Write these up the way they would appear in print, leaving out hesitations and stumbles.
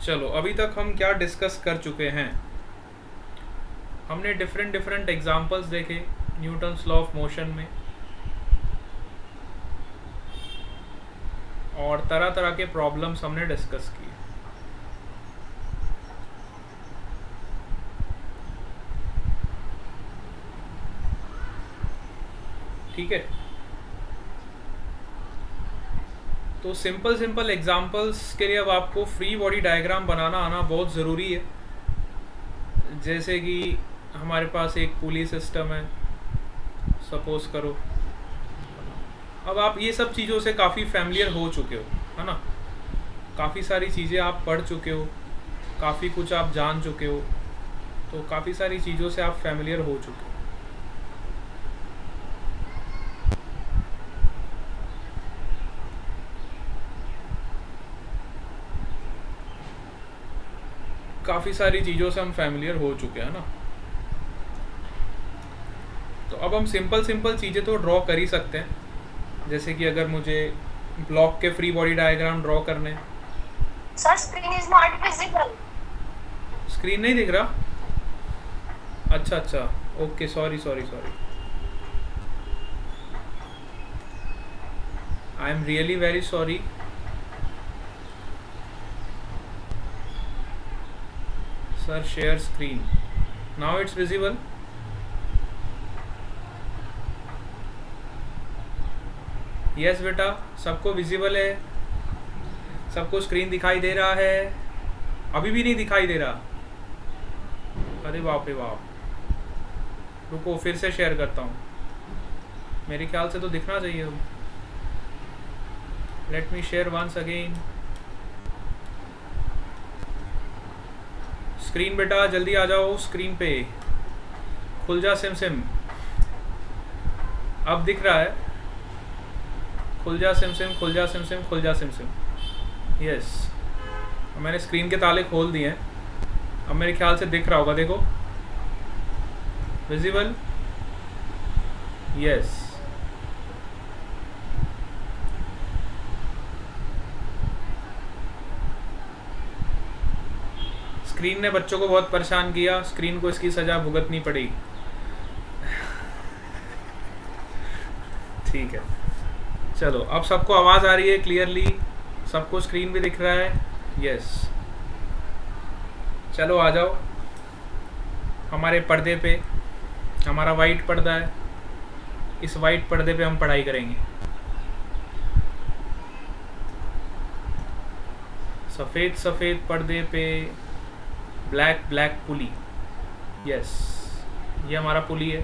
चलो अभी तक हम क्या डिस्कस कर चुके हैं। हमने डिफरेंट एग्जांपल्स देखे न्यूटन्स लॉ ऑफ मोशन में, और तरह तरह के प्रॉब्लम्स हमने डिस्कस किए। ठीक है, तो सिंपल एग्जांपल्स के लिए अब आपको फ्री बॉडी डायग्राम बनाना आना बहुत ज़रूरी है। जैसे कि हमारे पास एक पुली सिस्टम है, सपोज करो। अब आप ये सब चीज़ों से काफ़ी फैमिलियर हो चुके हो, है ना। काफ़ी सारी चीज़ें आप पढ़ चुके हो, काफ़ी कुछ आप जान चुके हो, तो काफ़ी सारी चीज़ों से आप फैमिलियर हो चुके हो। काफ़ी सारी चीज़ों से हम फैमिलियर हो चुके हैं ना। तो अब हम सिंपल चीज़ें तो ड्रॉ कर ही सकते हैं। जैसे कि अगर मुझे ब्लॉक के फ्री बॉडी डायग्राम ड्रॉ करने, sir screen is not visible. Screen नहीं दिख रहा? अच्छा, okay, sorry, I am really very sorry. Sir share screen, now it's visible. Yes बेटा, सबको विजिबल है, सबको स्क्रीन दिखाई दे रहा है। अभी भी नहीं दिखाई दे रहा? अरे बाप रे बाप, रुको फिर से शेयर करता हूँ। मेरे ख्याल से तो दिखना चाहिए। Let me share once again. Screen बेटा जल्दी आ जाओ स्क्रीन पे, खुल जा सिम। अब दिख रहा है? खुल जा सिम। यस, मैंने स्क्रीन के ताले खोल दिए हैं। अब मेरे ख्याल से दिख रहा होगा, देखो विजिबल। यस, स्क्रीन ने बच्चों को बहुत परेशान किया, स्क्रीन को इसकी सजा भुगतनी पड़ेगी। ठीक है, चलो अब सबको आवाज़ आ रही है क्लियरली, सबको स्क्रीन भी दिख रहा है। यस, चलो आ जाओ हमारे पर्दे पे। हमारा वाइट पर्दा है, इस वाइट पर्दे पे हम पढ़ाई करेंगे। सफ़ेद पर्दे पे ब्लैक पुली। यस, ये हमारा पुली है।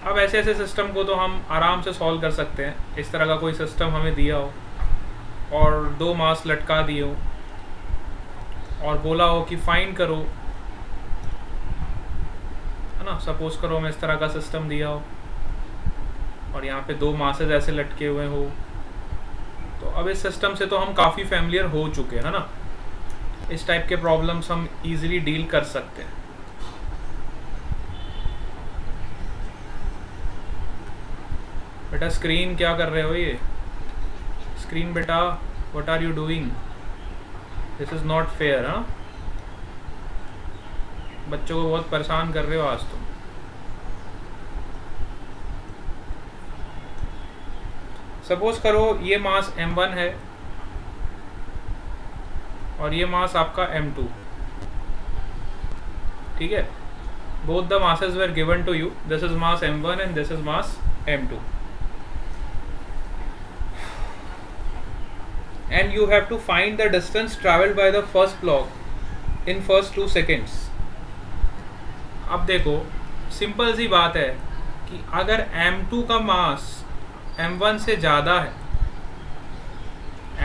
अब ऐसे सिस्टम को तो हम आराम से सॉल्व कर सकते हैं। इस तरह का कोई सिस्टम हमें दिया हो और दो मास लटका दिए हो और बोला हो कि फाइंड करो, है ना। सपोज करो हमें इस तरह का सिस्टम दिया हो और यहाँ पे दो मासेस ऐसे लटके हुए हो, तो अब इस सिस्टम से तो हम काफ़ी फैमिलियर हो चुके हैं, है ना। इस टाइप के प्रॉब्लम्स हम इजीली डील कर सकते हैं। बेटा स्क्रीन क्या कर रहे हो? ये स्क्रीन बेटा, what are you doing? This is not fair. हाँ, बच्चों को बहुत परेशान कर रहे हो आज तुम। सपोज करो ये मास m1 है और ये मास आपका m2। ठीक है, both the masses were given to you. This is mass m1 and this is mass m2, and you have to find the distance traveled by the first block in first 2 seconds. अब देखो simple सी बात है कि अगर m2 का मास m1 से ज़्यादा है,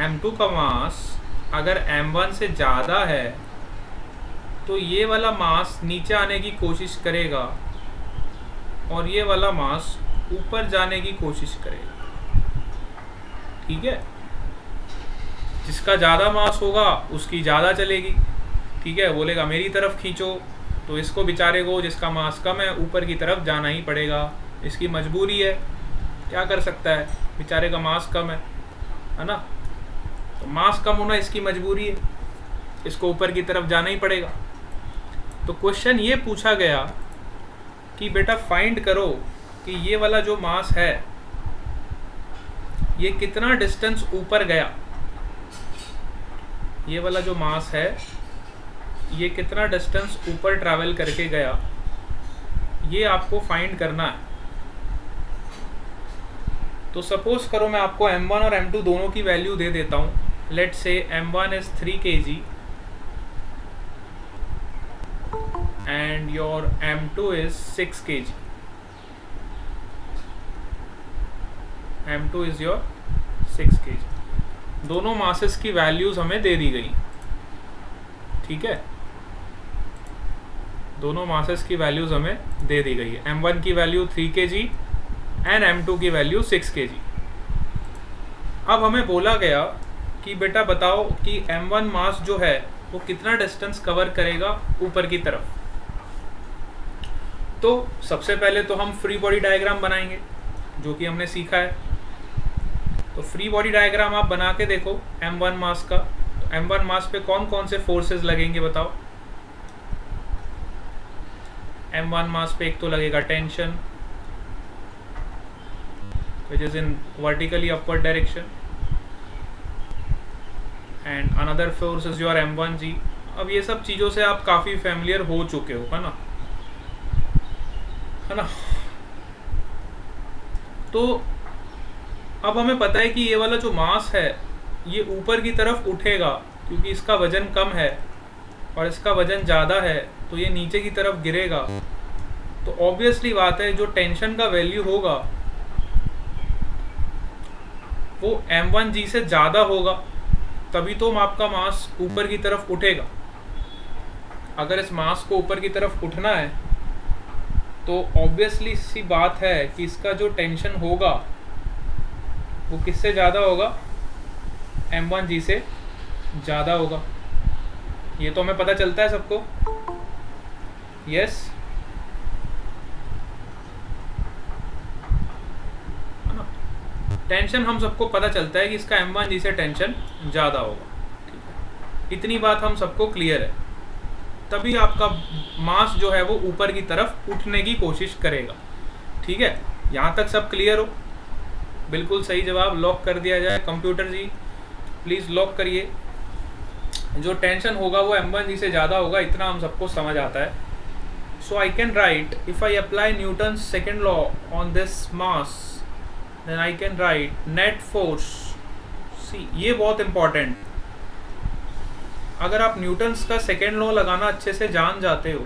m2 का मास अगर m1 से ज़्यादा है, तो ये वाला मास नीचे आने की कोशिश करेगा और ये वाला मास ऊपर जाने की कोशिश करेगा। ठीक है, जिसका ज़्यादा मास होगा उसकी ज़्यादा चलेगी। ठीक है, बोलेगा मेरी तरफ खींचो, तो इसको बेचारे को जिसका मास कम है ऊपर की तरफ जाना ही पड़ेगा। इसकी मजबूरी है, क्या कर सकता है, बेचारे का मास कम है ना। तो मास कम होना इसकी मजबूरी है। इसको ऊपर की तरफ जाना ही पड़ेगा। तो क्वेश्चन ये पूछा गया कि बेटा फाइंड करो कि ये वाला जो मास है ये कितना डिस्टेंस ऊपर गया, ये वाला जो मास है ये कितना डिस्टेंस ऊपर ट्रैवल करके गया, ये आपको फाइंड करना है। तो सपोज करो मैं आपको m1 और m2 दोनों की वैल्यू दे देता हूँ। लेट से m1 is 3 kg and your m2 is 6 kg। m2 is your 6 kg। दोनों मासेस की वैल्यूज हमें दे दी गई, ठीक है। दोनों मासेस की वैल्यूज हमें दे दी गई है। m1 की वैल्यू 3 kg एंड m2 की वैल्यू 6 kg। अब हमें बोला गया कि बेटा बताओ कि m1 मास जो है वो कितना डिस्टेंस कवर करेगा ऊपर की तरफ। तो सबसे पहले तो हम फ्री बॉडी डायग्राम बनाएंगे जो कि हमने सीखा है। तो फ्री बॉडी डायग्राम आप बना के देखो m1 मास का। तो m1 मास पे कौन कौन से फोर्सेस लगेंगे बताओ। m1 मास पे एक तो लगेगा tension which is in vertically upward direction and another force is your m1g। अब ये सब चीज़ों से आप काफ़ी फैमिलियर हो चुके हो, है ना। तो अब हमें पता है कि ये वाला जो मास है ये ऊपर की तरफ उठेगा क्योंकि इसका वजन कम है और इसका वजन ज़्यादा है तो ये नीचे की तरफ गिरेगा। तो ऑब्वियसली बात है जो टेंशन का वैल्यू होगा वो m1g से ज़्यादा होगा, तभी तो आपका मास ऊपर की तरफ उठेगा। अगर इस मास को ऊपर की तरफ उठना है तो ऑब्वियसली सी बात है कि इसका जो टेंशन होगा वो किससे ज़्यादा होगा, m1g से ज़्यादा होगा। ये तो हमें पता चलता है सबको, यस। टेंशन हम सबको पता चलता है कि इसका m1g से टेंशन ज़्यादा होगा। इतनी बात हम सबको क्लियर है। तभी आपका मास जो है वो ऊपर की तरफ उठने की कोशिश करेगा, ठीक है। यहाँ तक सब क्लियर हो? बिल्कुल सही जवाब लॉक कर दिया जाए। कंप्यूटर जी प्लीज़ लॉक करिए। जो टेंशन होगा वो m1g से ज़्यादा होगा, इतना हम सबको समझ आता है। So I can write if I apply Newton's second law on this mass then I can write net force। see ये बहुत important। अगर आप न्यूटन्स का सेकेंड लॉ लगाना अच्छे से जान जाते हो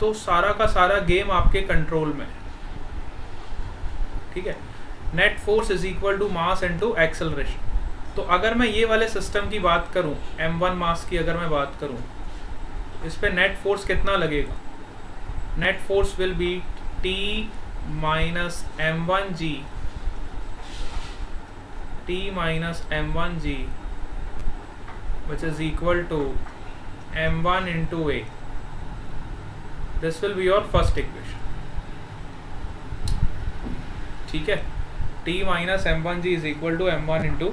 तो सारा का सारा गेम आपके कंट्रोल में, ठीक है। Net force is equal to mass into acceleration. तो अगर मैं ये वाले सिस्टम की बात करूं, m1 मास की अगर मैं बात करूं, इस पे नेट फोर्स कितना लगेगा। Net force will be T minus m1g, T minus m1g which is equal to m1 into a। this will be your first equation, ठीक है। T minus m1g is equal to m1 into।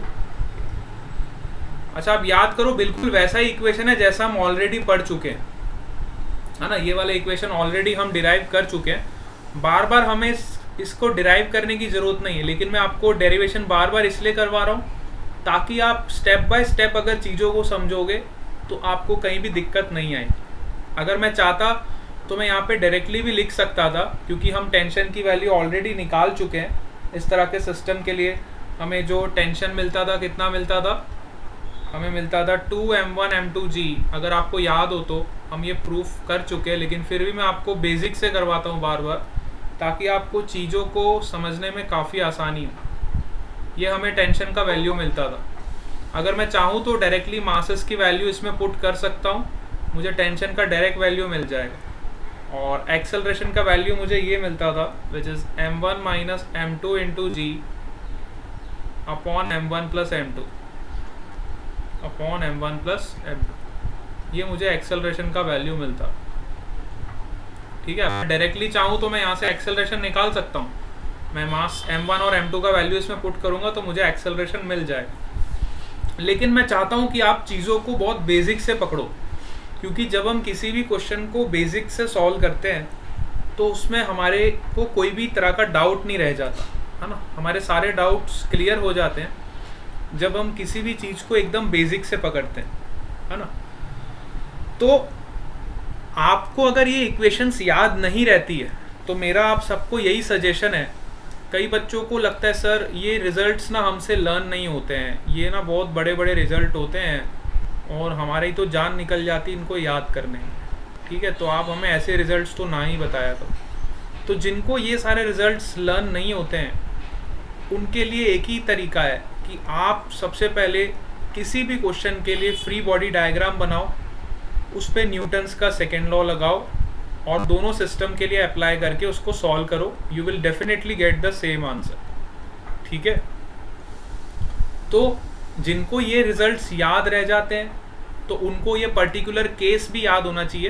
अच्छा, आप याद करो बिल्कुल वैसा ही equation है जैसा हम ऑलरेडी पढ़ चुके हैं, है ना। ये वाला इक्वेशन ऑलरेडी हम डिराइव कर चुके हैं। बार बार हमें इसको डिराइव करने की ज़रूरत नहीं है, लेकिन मैं आपको डेरिवेशन बार बार इसलिए करवा रहा हूँ ताकि आप स्टेप बाय स्टेप अगर चीज़ों को समझोगे तो आपको कहीं भी दिक्कत नहीं आए। अगर मैं चाहता तो मैं यहाँ पे डायरेक्टली भी लिख सकता था, क्योंकि हम टेंशन की वैल्यू ऑलरेडी निकाल चुके हैं। इस तरह के सिस्टम के लिए हमें जो टेंशन मिलता था, कितना मिलता था, हमें मिलता था 2m1 m2g। अगर आपको याद हो तो हम ये प्रूफ कर चुके हैं, लेकिन फिर भी मैं आपको बेसिक से करवाता हूँ बार बार ताकि आपको चीज़ों को समझने में काफ़ी आसानी हो। ये हमें टेंशन का वैल्यू मिलता था। अगर मैं चाहूँ तो डायरेक्टली मासेस की वैल्यू इसमें पुट कर सकता हूँ, मुझे टेंशन का डायरेक्ट वैल्यू मिल जाएगा। और एक्सेलरेशन का वैल्यू मुझे ये मिलता था which is m1 minus m2 into g upon m1 plus m2 upon m1 plus m2। ये मुझे एक्सेलरेशन का वैल्यू मिलता, ठीक है। डायरेक्टली चाहूँ तो मैं यहाँ से एक्सेलरेशन निकाल सकता हूँ। मैं मास m1 और m2 का वैल्यू इसमें पुट करूँगा तो मुझे एक्सेलरेशन मिल जाएगा। लेकिन मैं चाहता हूँ कि आप चीज़ों को बहुत बेसिक से पकड़ो, क्योंकि जब हम किसी भी क्वेश्चन को बेसिक से सॉल्व करते हैं तो उसमें हमारे को कोई भी तरह का डाउट नहीं रह जाता है ना, हमारे सारे डाउट्स क्लियर हो जाते हैं जब हम किसी भी चीज़ को एकदम बेसिक से पकड़ते हैं, है ना। तो आपको अगर ये इक्वेशंस याद नहीं रहती है तो मेरा आप सबको यही सजेशन है, कई बच्चों को लगता है सर ये रिजल्ट्स ना हमसे लर्न नहीं होते हैं, ये ना बहुत बड़े बड़े रिजल्ट होते हैं और हमारी तो जान निकल जाती इनको याद करने में, ठीक है, तो आप हमें ऐसे रिजल्ट्स तो ना ही बताया करो। तो जिनको ये सारे रिजल्ट्स लर्न नहीं होते हैं उनके लिए एक ही तरीका है कि आप सबसे पहले किसी भी क्वेश्चन के लिए फ्री बॉडी डायग्राम बनाओ, उस पर न्यूटन्स का सेकेंड लॉ लगाओ और दोनों सिस्टम के लिए अप्लाई करके उसको सॉल्व करो, you will definitely get the same answer, ठीक है। तो जिनको ये रिजल्ट्स याद रह जाते हैं तो उनको ये पर्टिकुलर केस भी याद होना चाहिए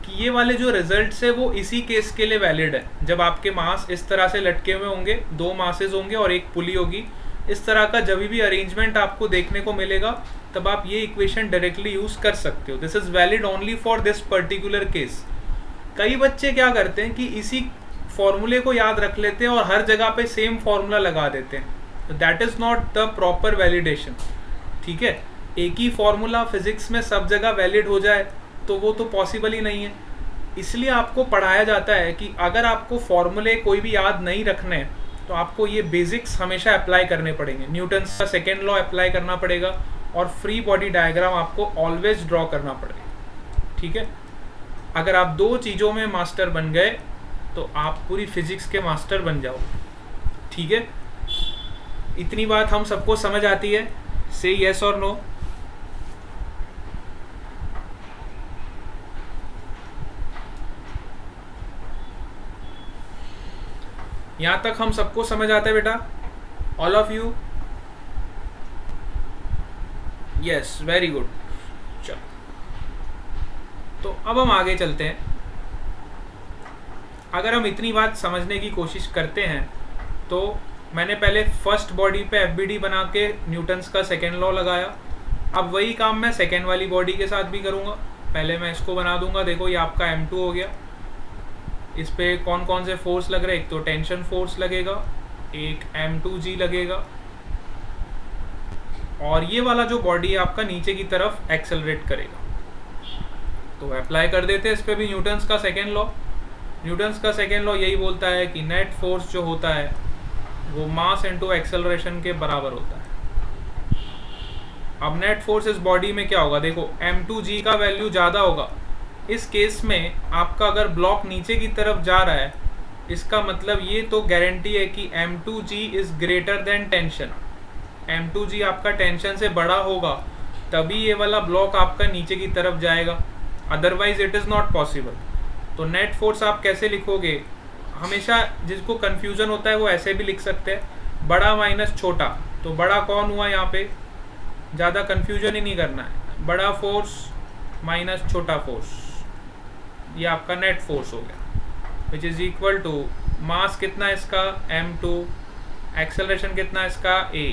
कि ये वाले जो रिजल्ट्स है वो इसी केस के लिए वैलिड है, जब आपके मास इस तरह से लटके हुए होंगे, दो मासेस होंगे और एक पुली होगी, इस तरह का जब भी अरेंजमेंट आपको देखने को मिलेगा तब आप ये इक्वेशन डायरेक्टली यूज कर सकते हो, this is valid only for this particular case. कई बच्चे क्या करते हैं कि इसी फॉर्मूले को याद रख लेते हैं और हर जगह पे सेम फॉर्मूला लगा देते हैं, that is not the proper validation, ठीक है। एक ही फॉर्मूला फिजिक्स में सब जगह वैलिड हो जाए तो वो तो पॉसिबल ही नहीं है, इसलिए आपको पढ़ाया जाता है कि अगर आपको फॉर्मूले कोई भी याद नहीं रखने तो आपको ये बेसिक्स हमेशा अप्लाई करने पड़ेंगे, न्यूटन्स का सेकेंड लॉ अप्लाई करना पड़ेगा और फ्री बॉडी डायग्राम आपको ऑलवेज ड्रॉ करना पड़ेगा, ठीक है। अगर आप दो चीज़ों में मास्टर बन गए तो आप पूरी फिजिक्स के मास्टर बन जाओ, ठीक है। इतनी बात हम सबको समझ आती है, से यस और नो। यहां तक हम सबको समझ आता है बेटा, all of you? Yes, very good. चलो तो अब हम आगे चलते हैं। अगर हम इतनी बात समझने की कोशिश करते हैं तो मैंने पहले फर्स्ट बॉडी पे एफबीडी बना के न्यूटन्स का सेकेंड लॉ लगाया, अब वही काम मैं सेकेंड वाली बॉडी के साथ भी करूँगा। पहले मैं इसको बना दूंगा, देखो ये आपका M2 हो गया, इस पे कौन कौन से फोर्स लग रहे हैं, एक तो टेंशन फोर्स लगेगा, एक M2G लगेगा और ये वाला जो बॉडी है आपका नीचे की तरफ एक्सेलरेट करेगा। तो अप्लाई कर देते हैं इस पे भी न्यूटन्स का सेकेंड लॉ। न्यूटन्स का सेकेंड लॉ यही बोलता है कि नेट फोर्स जो होता है वो मास इनटू एक्सेलरेशन के बराबर होता है। अब नेट फोर्स इस बॉडी में क्या होगा, देखो M2G का वैल्यू ज़्यादा होगा। इस केस में आपका अगर ब्लॉक नीचे की तरफ जा रहा है, इसका मतलब ये तो गारंटी है कि M2G is greater than tension. M2G आपका टेंशन से बड़ा होगा तभी ये वाला ब्लॉक आपका नीचे की तरफ जाएगा, otherwise it is not possible. तो नेट फोर्स आप कैसे लिखोगे, हमेशा जिसको कन्फ्यूज़न होता है वो ऐसे भी लिख सकते हैं, बड़ा माइनस छोटा। तो बड़ा कौन हुआ यहाँ पे, ज़्यादा कन्फ्यूजन ही नहीं करना है, बड़ा फोर्स माइनस छोटा फोर्स, ये आपका नेट फोर्स हो गया, which is equal to mass कितना इसका M2, एक्सेलरेशन कितना इसका A।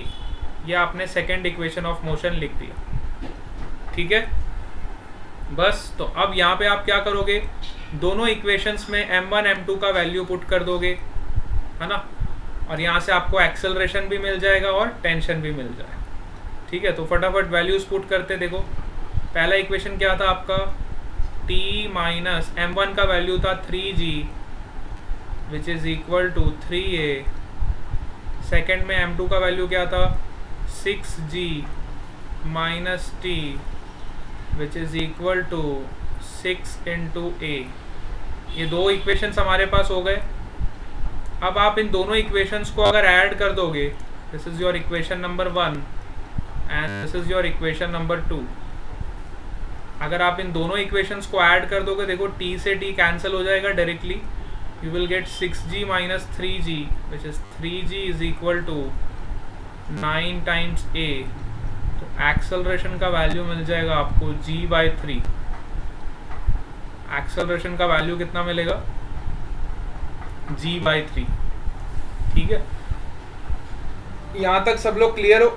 ये आपने सेकेंड इक्वेशन ऑफ मोशन लिख दिया, ठीक है। बस तो अब यहाँ पे आप क्या करोगे, दोनों इक्वेशंस में M1 M2 का वैल्यू पुट कर दोगे, है ना, और यहाँ से आपको एक्सेलरेशन भी मिल जाएगा और टेंशन भी मिल जाएगा, ठीक है। तो फटाफट वैल्यूज पुट करते, देखो पहला इक्वेशन क्या था आपका, T माइनस M1 का वैल्यू था 3G which is equal to 3A। Second में M2 का वैल्यू क्या था, 6G minus T which is equal to 6 into A। ये दो इक्वेशंस हमारे पास हो गए। अब आप इन दोनों इक्वेशंस को अगर ऐड कर दोगे, this is your equation number 1 and this is your equation number 2। अगर आप इन दोनों इक्वेशंस को ऐड कर दोगे, देखो T से T कैंसिल हो जाएगा directly, you will get 6G minus 3G which is 3G is equal to 9 times A। तो एक्सेलरेशन का वैल्यू मिल जाएगा आपको G/3। एक्सेलरेशन का वैल्यू कितना मिलेगा, G/3, ठीक है। यहाँ तक सब लोग क्लियर हो?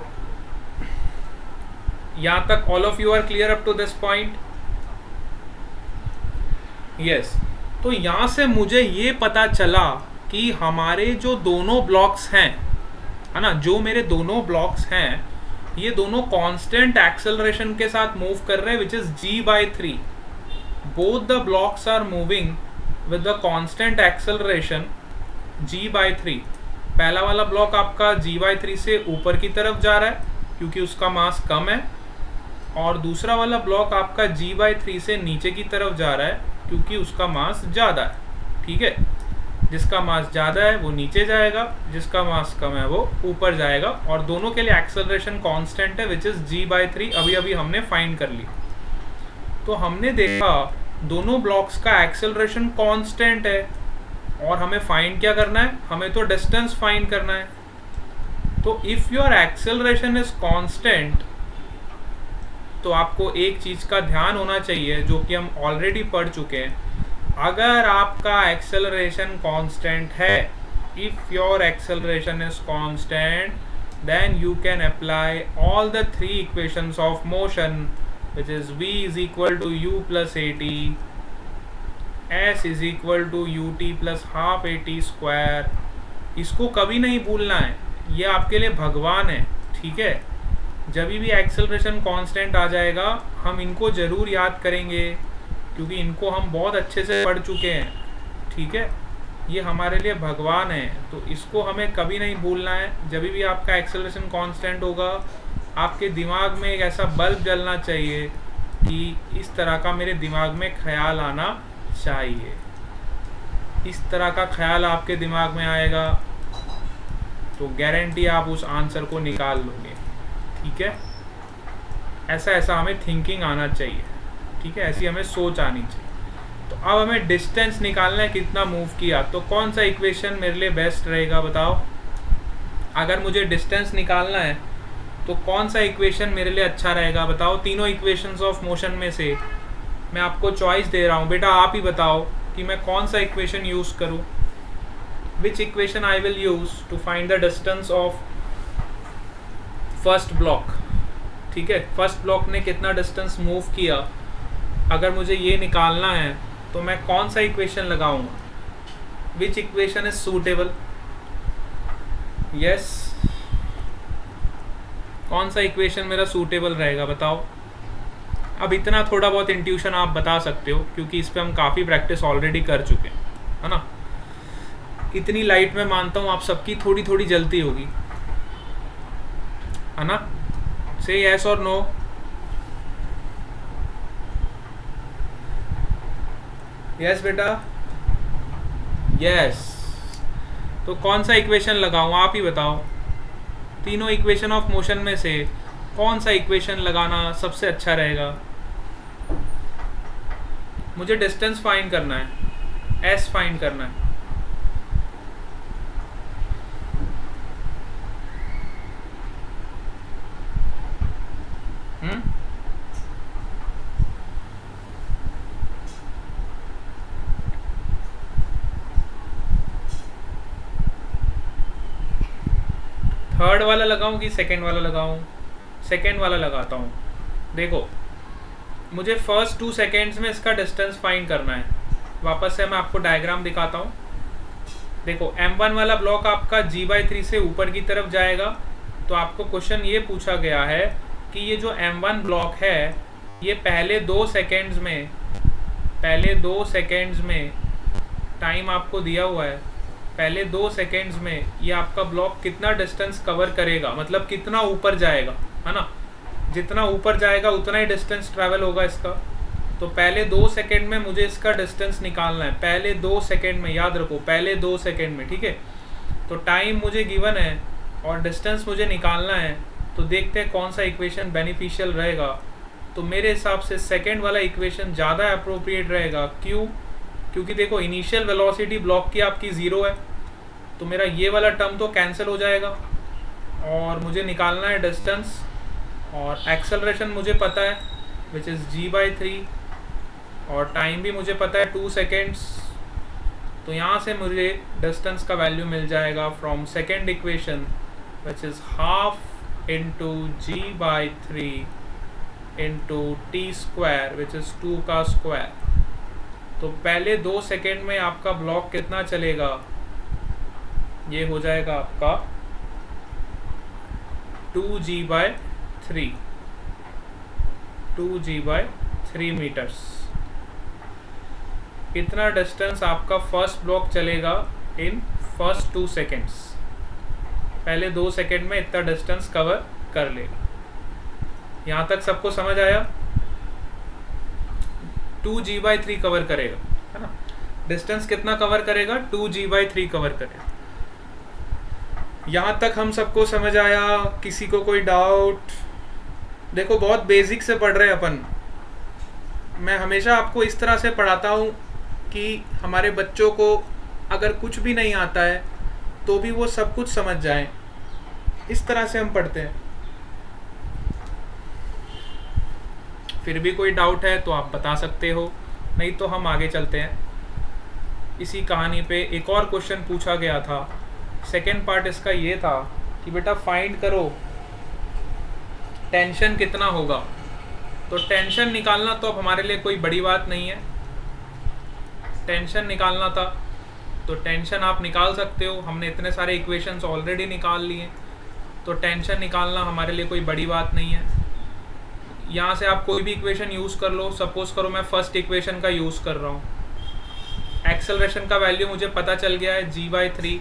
यहाँ तक all of you are clear up to this point? Yes. तो यहाँ से मुझे ये पता चला कि हमारे जो दोनों ब्लॉक्स हैं, है ना, जो मेरे दोनों ब्लॉक्स हैं, ये दोनों कांस्टेंट एक्सेलरेशन के साथ मूव कर रहे हैं, which is g/3। Both the blocks are moving with the constant acceleration g/3। पहला वाला ब्लॉक आपका g/3 से ऊपर की तरफ जा रहा है क्योंकि उसका मास कम है, और दूसरा वाला ब्लॉक आपका g/3 से नीचे की तरफ जा रहा है क्योंकि उसका मास ज़्यादा है। ठीक है, जिसका मास ज़्यादा है वो नीचे जाएगा, जिसका मास कम है वो ऊपर जाएगा, और दोनों के लिए एक्सेलरेशन कांस्टेंट है विच इज़ g/3। अभी अभी हमने फाइंड कर लिया। तो हमने देखा दोनों ब्लॉक्स का एक्सेलरेशन कांस्टेंट है, और हमें फाइंड क्या करना है? हमें तो डिस्टेंस फाइंड करना है। तो if your acceleration is constant, तो आपको एक चीज़ का ध्यान होना चाहिए जो कि हम ऑलरेडी पढ़ चुके हैं। अगर आपका एक्सेलरेशन कांस्टेंट है, if your acceleration is constant, then you can apply all the 3 equations of motion, which is v is equal to u plus at, s is equal to ut plus half at square। इसको कभी नहीं भूलना है, ये आपके लिए भगवान है। ठीक है, जब भी एक्सेलरेशन कांस्टेंट आ जाएगा हम इनको ज़रूर याद करेंगे क्योंकि इनको हम बहुत अच्छे से पढ़ चुके हैं। ठीक है, ये हमारे लिए भगवान है, तो इसको हमें कभी नहीं भूलना है। जब भी आपका एक्सेलरेशन कांस्टेंट होगा, आपके दिमाग में एक ऐसा बल्ब जलना चाहिए कि इस तरह का मेरे दिमाग में ख्याल आना चाहिए। इस तरह का ख्याल आपके दिमाग में आएगा तो गारंटी आप उस आंसर को निकाल लोगे। ठीक है, ऐसा ऐसा हमें थिंकिंग आना चाहिए। ठीक है, ऐसी हमें सोच आनी चाहिए। तो अब हमें डिस्टेंस निकालना है, कितना मूव किया। तो कौन सा इक्वेशन मेरे लिए बेस्ट रहेगा बताओ? अगर मुझे डिस्टेंस निकालना है तो कौन सा इक्वेशन मेरे लिए अच्छा रहेगा बताओ? तीनों इक्वेशंस ऑफ मोशन में से मैं आपको चॉइस दे रहा हूँ, बेटा आप ही बताओ कि मैं कौन सा इक्वेशन यूज़ करूँ। Which equation I will use to find the distance of first block. ठीक है, फर्स्ट ब्लॉक ने कितना डिस्टेंस मूव किया, अगर मुझे ये निकालना है तो मैं कौन सा इक्वेशन लगाऊंगा? विच इक्वेशन इज सूटेबल? यस, कौन सा इक्वेशन मेरा सूटेबल रहेगा बताओ? अब इतना थोड़ा बहुत इंट्यूशन आप बता सकते हो क्योंकि इस पे हम काफ़ी प्रैक्टिस ऑलरेडी कर चुके हैं, है ना। इतनी लाइट में मानता हूँ आप सबकी थोड़ी थोड़ी जलती होगी, है ना। से यस और नो। यस बेटा, यस। तो कौन सा इक्वेशन लगाऊं आप ही बताओ? तीनों इक्वेशन ऑफ मोशन में से कौन सा इक्वेशन लगाना सबसे अच्छा रहेगा? मुझे डिस्टेंस फाइंड करना है, एस फाइंड करना है। थर्ड वाला लगाऊं कि सेकंड वाला लगाऊं? सेकंड वाला लगाता हूं। देखो, मुझे फर्स्ट 2 सेकेंड्स में इसका डिस्टेंस फाइंड करना है। वापस से मैं आपको डायग्राम दिखाता हूं। देखो, M1 वाला ब्लॉक आपका g/3 से ऊपर की तरफ जाएगा, तो आपको क्वेश्चन ये पूछा गया है कि ये जो M1 ब्लॉक है, ये पहले 2 सेकेंड्स में टाइम आपको दिया हुआ है, पहले 2 सेकेंड्स में ये आपका ब्लॉक कितना डिस्टेंस कवर करेगा, मतलब कितना ऊपर जाएगा, है ना। जितना ऊपर जाएगा उतना ही डिस्टेंस ट्रैवल होगा इसका। तो पहले 2 सेकेंड में मुझे इसका डिस्टेंस निकालना है, पहले 2 सेकेंड में, याद रखो पहले 2 सेकेंड में। ठीक है, तो टाइम मुझे गिवन है और डिस्टेंस मुझे निकालना है, तो देखते हैं कौन सा इक्वेशन बेनिफिशियल रहेगा। तो मेरे हिसाब से सेकेंड वाला इक्वेशन ज़्यादा अप्रोप्रिएट रहेगा। क्यों? क्योंकि देखो, इनिशियल वेलोसिटी ब्लॉक की आपकी 0 है, तो मेरा ये वाला टर्म तो कैंसिल हो जाएगा, और मुझे निकालना है डिस्टेंस, और एक्सेलरेशन मुझे पता है विच इज़ g/3, और टाइम भी मुझे पता है 2 सेकेंड्स। तो यहाँ से मुझे डिस्टेंस का वैल्यू मिल जाएगा from second equation which is half into g/3 into T square which is 2 का स्क्वायर। तो पहले 2 सेकेंड में आपका ब्लॉक कितना चलेगा, ये हो जाएगा आपका 2g/3 2g/3 मीटर्स। इतना डिस्टेंस आपका फर्स्ट ब्लॉक चलेगा इन फर्स्ट 2 सेकेंड्स। पहले 2 सेकेंड में इतना डिस्टेंस कवर कर लेगा। यहाँ तक सबको समझ आया? 2g/3 कवर करेगा, है ना। डिस्टेंस कितना कवर करेगा? 2g/3 कवर करेगा। यहाँ तक हम सबको समझ आया? किसी को कोई डाउट? देखो बहुत बेसिक से पढ़ रहे हैं अपन। मैं हमेशा आपको इस तरह से पढ़ाता हूँ कि हमारे बच्चों को अगर कुछ भी नहीं आता है तो भी वो सब कुछ समझ जाएं। इस तरह से हम पढ़ते हैं। फिर भी कोई डाउट है तो आप बता सकते हो, नहीं तो हम आगे चलते हैं। इसी कहानी पे एक और क्वेश्चन पूछा गया था। सेकेंड पार्ट इसका ये था कि बेटा फाइंड करो टेंशन कितना होगा। तो टेंशन निकालना तो अब हमारे लिए कोई बड़ी बात नहीं है। टेंशन निकालना था तो टेंशन आप निकाल सकते हो। हमने इतने सारे इक्वेशंस ऑलरेडी निकाल लिए, तो टेंशन निकालना हमारे लिए कोई बड़ी बात नहीं है। यहाँ से आप कोई भी इक्वेशन यूज़ कर लो। सपोज करो मैं फर्स्ट इक्वेशन का यूज़ कर रहा हूँ। एक्सेलरेशन का वैल्यू मुझे पता चल गया है g/3,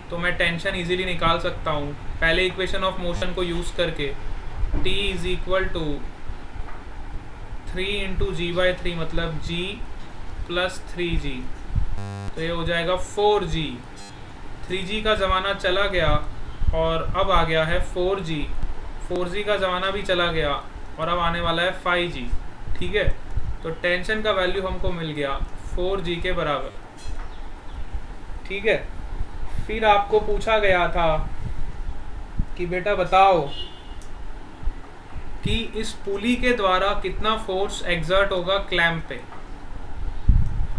तो मैं टेंशन इजीली निकाल सकता हूँ पहले इक्वेशन ऑफ मोशन को यूज़ करके। t = 3 × g/3 मतलब g + 3g, तो ये हो जाएगा 4g। 3g का ज़माना चला गया और अब आ गया है 4g। 4g का ज़माना भी चला गया और अब आने वाला है 5g। ठीक है, तो टेंशन का वैल्यू हमको मिल गया 4g के बराबर। ठीक है, फिर आपको पूछा गया था कि बेटा बताओ कि इस पुली के द्वारा कितना फोर्स एक्सर्ट होगा क्लैंप पे।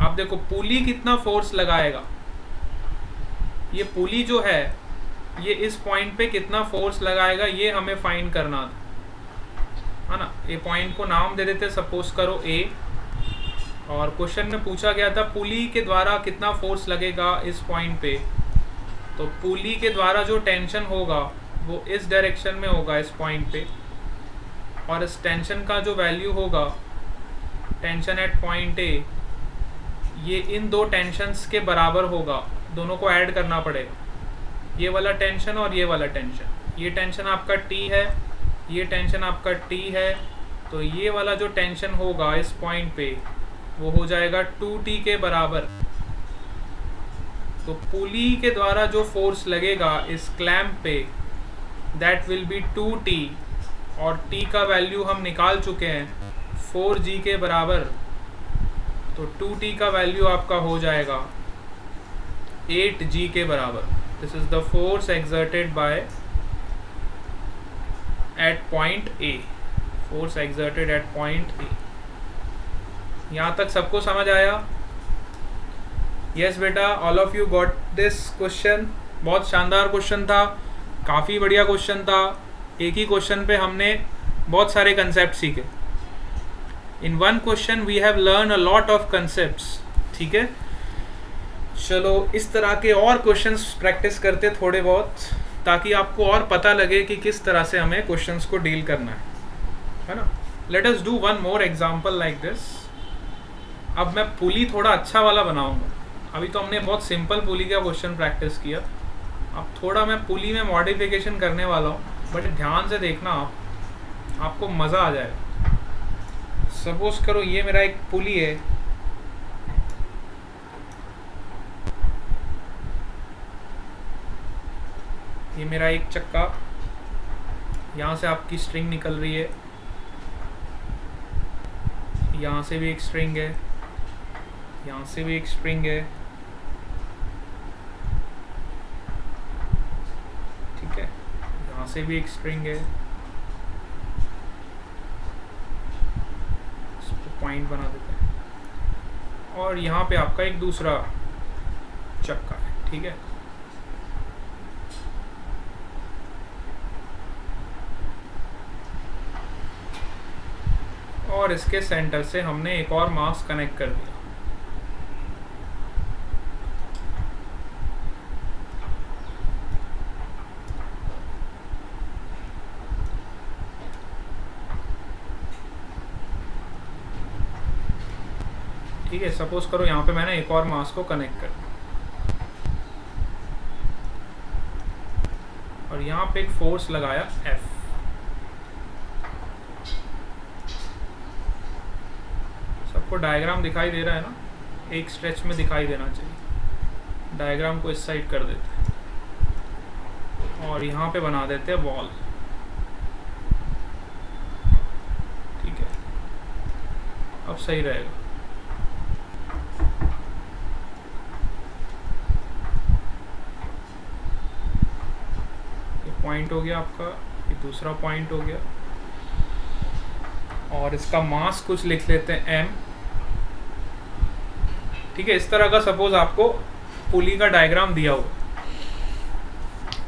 आप देखो पुली कितना फोर्स लगाएगा। ये पुली जो है ये इस पॉइंट पे कितना फोर्स लगाएगा ये हमें फाइंड करना था, है ना। ये पॉइंट को नाम दे देते, सपोज करो A, और क्वेश्चन में पूछा गया था पुली के द्वारा कितना फोर्स लगेगा इस पॉइंट पे। तो पुली के द्वारा जो टेंशन होगा वो इस डायरेक्शन में होगा इस पॉइंट पे, और इस टेंशन का जो वैल्यू होगा टेंशन एट पॉइंट A, ये इन दो टेंशन्स के बराबर होगा। दोनों को ऐड करना पड़ेगा, ये वाला टेंशन और ये वाला टेंशन। ये टेंशन आपका T है, ये टेंशन आपका T है, तो ये वाला जो टेंशन होगा इस पॉइंट पे वो हो जाएगा 2T के बराबर। तो पुली के द्वारा जो फोर्स लगेगा इस क्लैंप पे दैट विल बी 2T, और T का वैल्यू हम निकाल चुके हैं 4G के बराबर। तो 2T का वैल्यू आपका हो जाएगा 8G के बराबर। This is the force exerted by at point A, force exerted at point A। यहाँ तक सबको समझ आया? यस बेटा, all of you got this question. बहुत शानदार क्वेश्चन था, काफ़ी बढ़िया क्वेश्चन था। एक ही क्वेश्चन पे हमने बहुत सारे कंसेप्ट सीखे। In one question we have learn a lot of concepts. ठीक है, चलो इस तरह के और क्वेश्चंस प्रैक्टिस करते थोड़े बहुत, ताकि आपको और पता लगे कि किस तरह से हमें क्वेश्चंस को डील करना है ना। Let us do one more example like this. अब मैं पुली थोड़ा अच्छा वाला बनाऊंगा। अभी तो हमने बहुत सिंपल पुली का क्वेश्चन प्रैक्टिस किया, अब थोड़ा मैं पुली में मॉडिफिकेशन करने वाला हूँ, बट ध्यान से देखना आपको मज़ा आ जाएगा। सपोज करो ये मेरा एक पुली है, ये मेरा एक चक्का, यहाँ से आपकी स्ट्रिंग निकल रही है, यहाँ से भी एक स्ट्रिंग है, यहाँ से भी एक स्ट्रिंग है। ठीक है, यहाँ से भी एक स्ट्रिंग है, इसको पॉइंट बना देते हैं, और यहाँ पे आपका एक दूसरा चक्का है। ठीक है, और इसके सेंटर से हमने एक और मास कनेक्ट कर दिया। ठीक है, सपोज करो यहाँ पे मैंने एक और मास को कनेक्ट कर दिया और यहाँ पे एक फोर्स लगाया F। सबको डायग्राम दिखाई दे रहा है ना? एक स्ट्रेच में दिखाई देना चाहिए। डायग्राम को इस साइड कर देते हैं और यहाँ पे बना देते हैं बॉल। ठीक है, अब सही रहेगा। पॉइंट हो गया आपका, ये दूसरा पॉइंट हो गया और इसका मास कुछ लिख लेते हैं m। ठीक है, इस तरह का सपोज आपको पुली का डायग्राम दिया हो।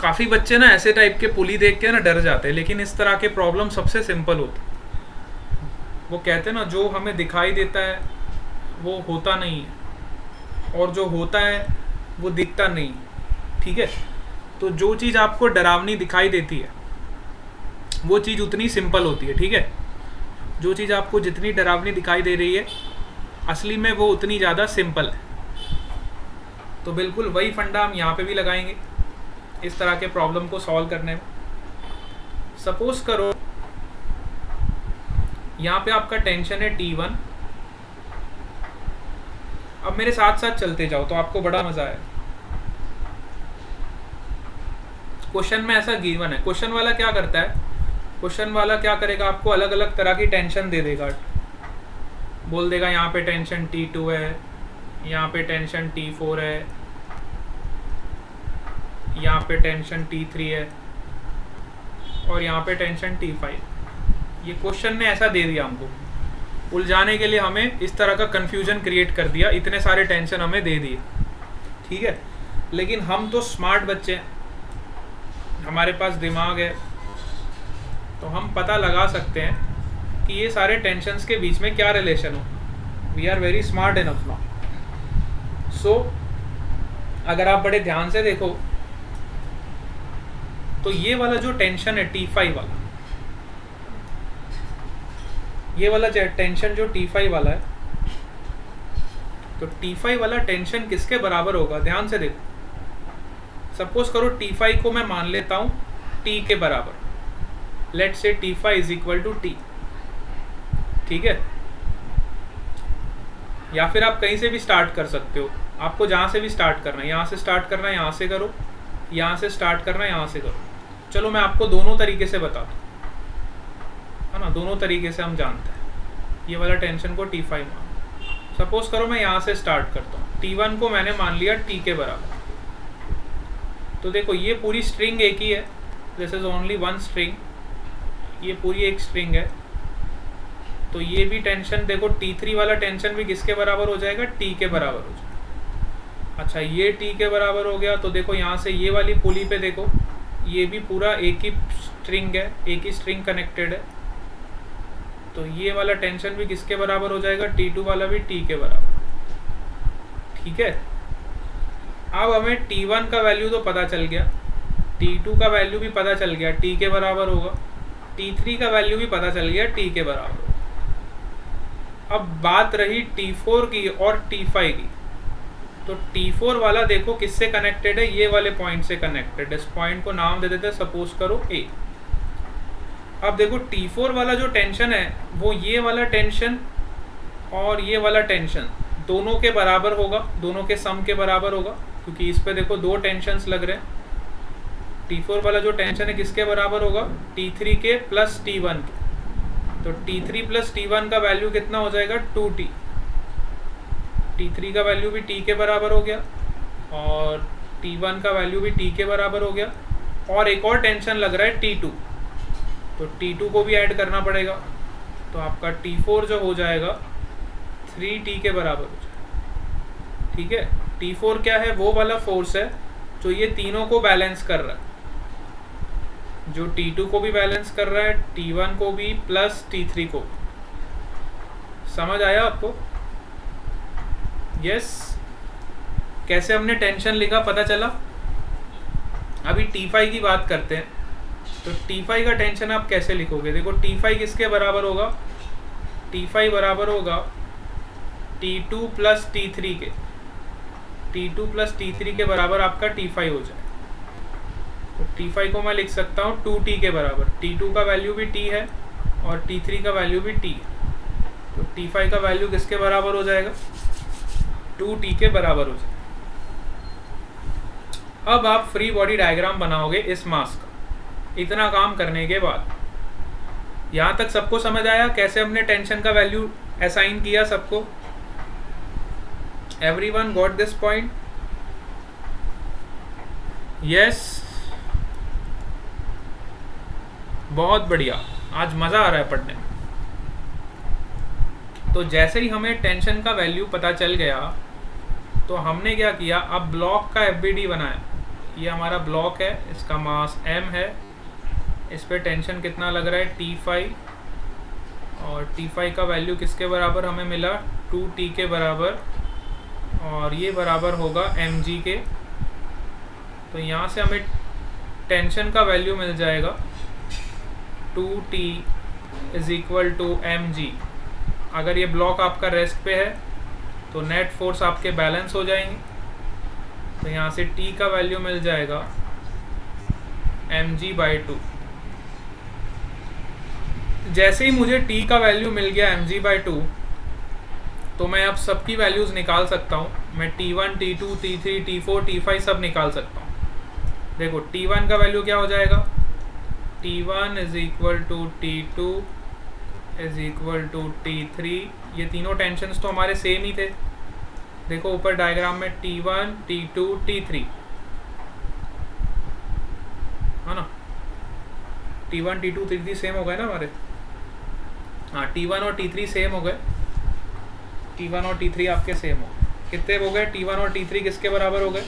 काफ़ी बच्चे ना ऐसे टाइप के पुली देख के ना डर जाते हैं, लेकिन इस तरह के प्रॉब्लम सबसे सिंपल होते। वो कहते हैं ना, जो हमें दिखाई देता है वो होता नहीं है और जो होता है वो दिखता नहीं। ठीक है, तो जो चीज़ आपको डरावनी दिखाई देती है वो चीज़ उतनी सिंपल होती है। ठीक है, जो चीज़ आपको जितनी डरावनी दिखाई दे रही है असली में वो उतनी ज़्यादा सिंपल है। तो बिल्कुल वही फंडा हम यहाँ पे भी लगाएंगे इस तरह के प्रॉब्लम को सॉल्व करने में। सपोज करो यहाँ पे आपका टेंशन है T1। अब मेरे साथ साथ चलते जाओ तो आपको बड़ा मज़ा आएगा। क्वेश्चन में ऐसा गिवन है। क्वेश्चन वाला क्या करता है? क्वेश्चन वाला क्या करेगा, आपको अलग अलग तरह की टेंशन दे देगा। बोल देगा यहाँ पे टेंशन T2 है, यहाँ पे टेंशन T4 है, यहाँ पे टेंशन T3 है और यहाँ पे टेंशन T5। ये क्वेश्चन ने ऐसा दे दिया हमको। उलझाने के लिए हमें इस तरह का कंफ्यूजन क्रिएट कर दिया, इतने सारे टेंशन हमें दे दिए। ठीक है, लेकिन हम तो स्मार्ट बच्चे हैं, हमारे पास दिमाग है, तो हम पता लगा सकते हैं कि ये सारे टेंशन्स के बीच में क्या रिलेशन हो। We are very smart enough now. So अगर आप बड़े ध्यान से देखो तो ये वाला जो टेंशन है T5 वाला, ये वाला टेंशन जो T5 वाला है, तो T5 वाला टेंशन किसके बराबर होगा? ध्यान से देखो। सपोज करो T5 को मैं मान लेता हूँ T के बराबर। लेट से T5 is equal to T। ठीक है, या फिर आप कहीं से भी स्टार्ट कर सकते हो। आपको जहाँ से भी स्टार्ट करना है, यहाँ से स्टार्ट करना है, यहाँ से करो, यहाँ से स्टार्ट करना है, यहाँ से करो। चलो मैं आपको दोनों तरीके से बताता हूँ, है ना? दोनों तरीके से हम जानते हैं। ये वाला टेंशन को T5 मान, सपोज करो मैं यहाँ से स्टार्ट करता हूँ। T1 को मैंने मान लिया T के बराबर। तो देखो ये पूरी स्ट्रिंग एक ही है, this is only one string, ये पूरी एक स्ट्रिंग है। तो ये भी टेंशन देखो, T3 वाला टेंशन भी किसके बराबर हो जाएगा? T के बराबर हो जाएगा। अच्छा, ये T के बराबर हो गया। तो देखो यहाँ से ये वाली पुली पे देखो, ये भी पूरा एक ही स्ट्रिंग है, एक ही स्ट्रिंग कनेक्टेड है। तो ये वाला टेंशन भी किसके बराबर हो जाएगा? T2 वाला भी T के बराबर। ठीक है, अब हमें T1 का वैल्यू तो पता चल गया, T2 का वैल्यू भी पता चल गया, T के बराबर होगा। T3 का वैल्यू भी पता चल गया, T के बराबर होगा। अब बात रही T4 की और T5 की। तो T4 वाला देखो किससे कनेक्टेड है? ये वाले पॉइंट से कनेक्टेड है। इस पॉइंट को नाम दे देते हैं, सपोज करो A। अब देखो T4 वाला जो टेंशन है वो ये वाला टेंशन और ये वाला टेंशन दोनों के बराबर होगा, दोनों के सम के बराबर होगा, क्योंकि इस पे देखो दो टेंशन्स लग रहे हैं। T4 वाला जो टेंशन है किसके बराबर होगा? T3 के प्लस T1 के। तो T3 प्लस T1 का वैल्यू कितना हो जाएगा? 2T। T3 का वैल्यू भी T के बराबर हो गया और T1 का वैल्यू भी T के बराबर हो गया। और एक और टेंशन लग रहा है T2, तो T2 को भी ऐड करना पड़ेगा। तो आपका T4 जो हो जाएगा 3T के बराबर हो जाएगा। ठीक है, T4 क्या है? वो वाला फोर्स है जो ये तीनों को बैलेंस कर रहा है, जो T2 को भी बैलेंस कर रहा है, T1 को भी प्लस T3 को। समझ आया आपको? यस। कैसे हमने टेंशन लिखा पता चला? अभी T5 की बात करते हैं। तो T5 का टेंशन आप कैसे लिखोगे? देखो T5 किसके बराबर होगा? T5 बराबर होगा T2 प्लस T3 के। T2 प्लस T3 के बराबर आपका T5 हो जाए। तो T5 को मैं लिख सकता हूँ 2T के बराबर। T2 का वैल्यू भी T है और T3 का वैल्यू भी T है। तो T5 का वैल्यू किसके बराबर हो जाएगा? 2T के बराबर हो जाएगा। अब आप फ्री बॉडी डायग्राम बनाओगे इस मास का। इतना काम करने के बाद यहाँ तक सबको समझ आया कैसे हमने टेंशन का वैल्यू असाइन किया सबको? Everyone got this point? Yes, बहुत बढ़िया। आज मजा आ रहा है पढ़ने में। तो जैसे ही हमें टेंशन का वैल्यू पता चल गया तो हमने क्या किया, अब ब्लॉक का एफबीडी बनाया। ये हमारा ब्लॉक है, इसका मास m है, इस पे टेंशन कितना लग रहा है T5, और T5 का वैल्यू किसके बराबर हमें मिला? 2T के बराबर, और ये बराबर होगा mg के। तो यहाँ से हमें टेंशन का वैल्यू मिल जाएगा 2T is equal to mg। अगर ये ब्लॉक आपका रेस्ट पे है तो नेट फोर्स आपके बैलेंस हो जाएंगे। तो यहाँ से T का वैल्यू मिल जाएगा mg/2। जैसे ही मुझे T का वैल्यू मिल गया mg/2 तो मैं अब सबकी वैल्यूज़ निकाल सकता हूँ। मैं T1, T2, T3, T4, T5 सब निकाल सकता हूँ। देखो T1 का वैल्यू क्या हो जाएगा? T1 is equal to T2 is equal to T3। ये तीनों टेंशन्स तो हमारे सेम ही थे। देखो ऊपर डायग्राम में T1, T2, T3 है ना। T1, T2, T3 सेम हो गए ना हमारे। हाँ, T1 और T3 सेम हो गए। T1 और T3 आपके सेम हो गए। कितने हो गए? T1 और T3 किसके बराबर हो गए?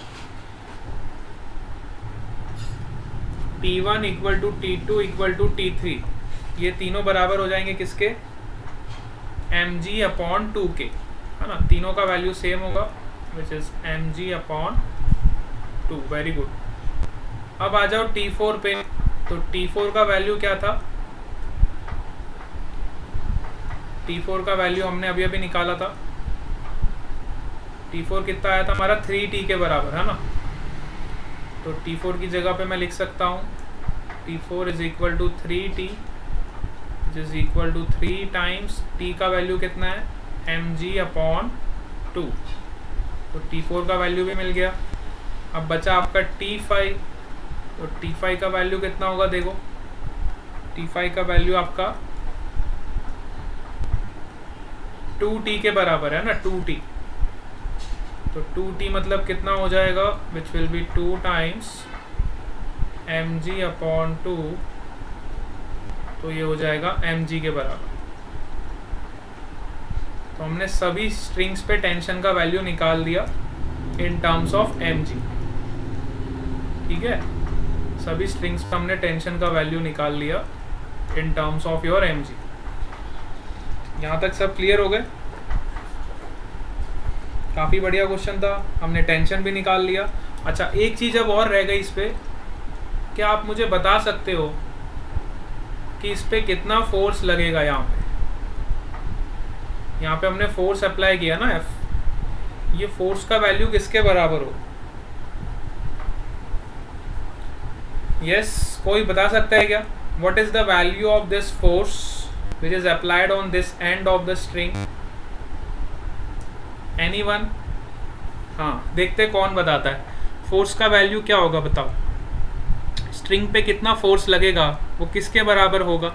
T1 equal to T2 equal to T3। ये तीनों बराबर हो जाएंगे किसके? mg/2 के, है ना। तीनों का वैल्यू सेम होगा which is mg/2। Very good. अब आ जाओ T4 पे। तो T4 का वैल्यू क्या था? T4 का वैल्यू हमने अभी अभी निकाला था। T4 कितना आया था हमारा? 3T के बराबर, है ना। तो T4 की जगह पे मैं लिख सकता हूँ T4 is equal to 3T is equal to 3 times T का वैल्यू कितना है? mg/2। तो T4 का वैल्यू भी मिल गया। अब बचा आपका T5। तो T5 का वैल्यू कितना होगा? देखो T5 का वैल्यू आपका 2T के बराबर है ना, 2T। तो 2T मतलब कितना हो जाएगा? Which will be 2 times mg/2। तो ये हो जाएगा mg के बराबर। तो हमने सभी स्ट्रिंग्स पे टेंशन का वैल्यू निकाल दिया इन टर्म्स ऑफ mg। ठीक है, सभी स्ट्रिंग्स पे हमने टेंशन का वैल्यू निकाल लिया in terms of your mg। यहाँ तक सब क्लियर हो गए? काफ़ी बढ़िया क्वेश्चन था। हमने टेंशन भी निकाल लिया। अच्छा, एक चीज़ अब और रह गई इस पे। क्या आप मुझे बता सकते हो कि इस पे कितना फोर्स लगेगा? यहाँ पे हमने फोर्स अप्लाई किया ना F। ये फोर्स का वैल्यू किसके बराबर हो? यस, कोई बता सकता है क्या? What is the value of this force which is applied on this end of the string? Anyone? हाँ, देखते कौन बताता है। फोर्स का वैल्यू क्या होगा बताओ? स्ट्रिंग पे कितना फोर्स लगेगा वो किसके बराबर होगा?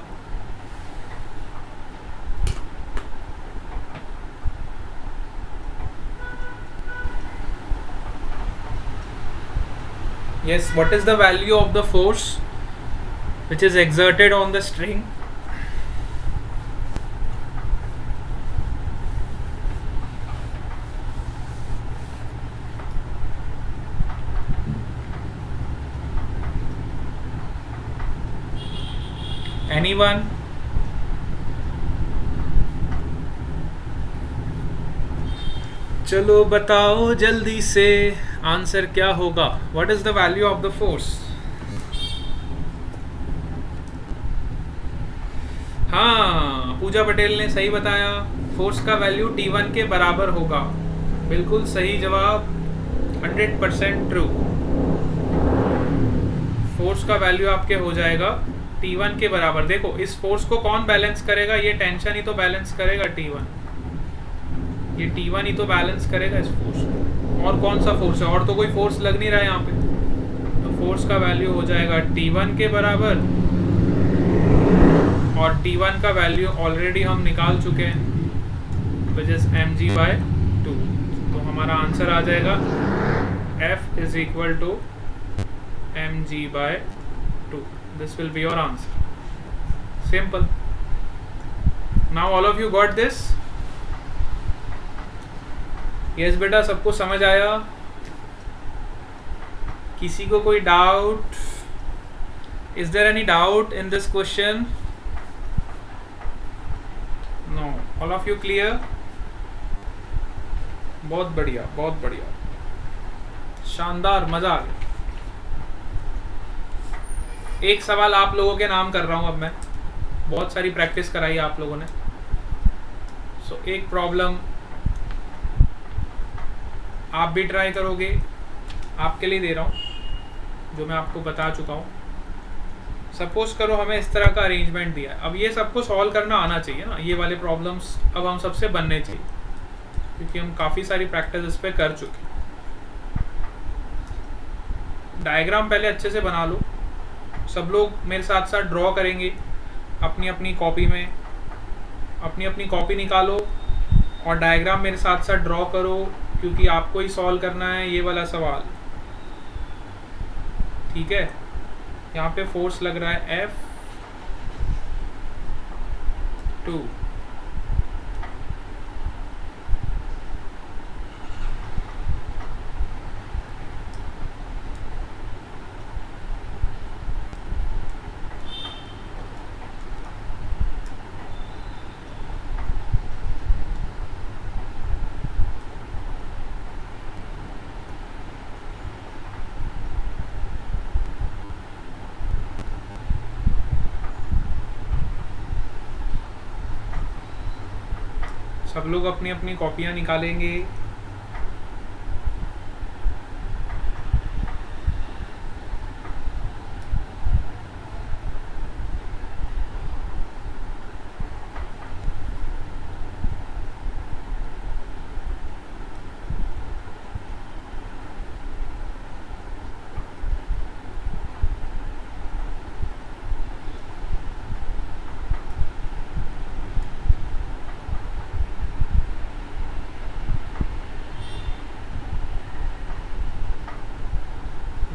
Yes, what is the value of the force which is exerted on the string? Anyone? चलो बताओ जल्दी से आंसर क्या होगा. What is the value of the force? हाँ, पूजा पटेल ने सही बताया. फोर्स का वैल्यू T1 के बराबर होगा. बिल्कुल सही जवाब, 100% ट्रू. फोर्स का वैल्यू आपके हो जाएगा T1 के बराबर. देखो इस फोर्स को कौन बैलेंस करेगा? ये टेंशन ही तो बैलेंस करेगा T1. ये T1 ही तो बैलेंस करेगा इस फोर्स को. और कौन सा फोर्स है? और तो कोई फोर्स लग नहीं रहा है यहाँ पे. तो फोर्स का वैल्यू हो जाएगा T1 के बराबर. और T1 का वैल्यू ऑलरेडी हम निकाल चुके हैं, विच इज mg/2. तो हमारा आंसर आ जाएगा F is equal to mg/2. This will be your answer. Simple. Now all of you got this? Yes बेटा, सबको समझ आया? किसी को कोई doubt? Is there any doubt in this question? No, all of you clear? बहुत बढ़िया, बहुत बढ़िया, शानदार, मजा आ गया. एक सवाल आप लोगों के नाम कर रहा हूं अब मैं. बहुत सारी प्रैक्टिस कराई आप लोगों ने. सो एक प्रॉब्लम आप भी ट्राई करोगे, आपके लिए दे रहा हूं जो मैं आपको बता चुका हूं. सपोज करो हमें इस तरह का अरेंजमेंट दिया है. अब ये सबको सॉल्व करना आना चाहिए ना. ये वाले प्रॉब्लम्स अब हम सबसे बनने चाहिए, क्योंकि हम काफ़ी सारी प्रैक्टिस इस पर कर चुके. डायग्राम पहले अच्छे से बना लो. सब लोग मेरे साथ साथ ड्रॉ करेंगे अपनी अपनी कॉपी में. अपनी अपनी कॉपी निकालो और डायग्राम मेरे साथ साथ ड्रॉ करो, क्योंकि आपको ही सॉल्व करना है ये वाला सवाल. ठीक है. यहाँ पे फोर्स लग रहा है F2. सब लोग अपनी अपनी कॉपियाँ निकालेंगे.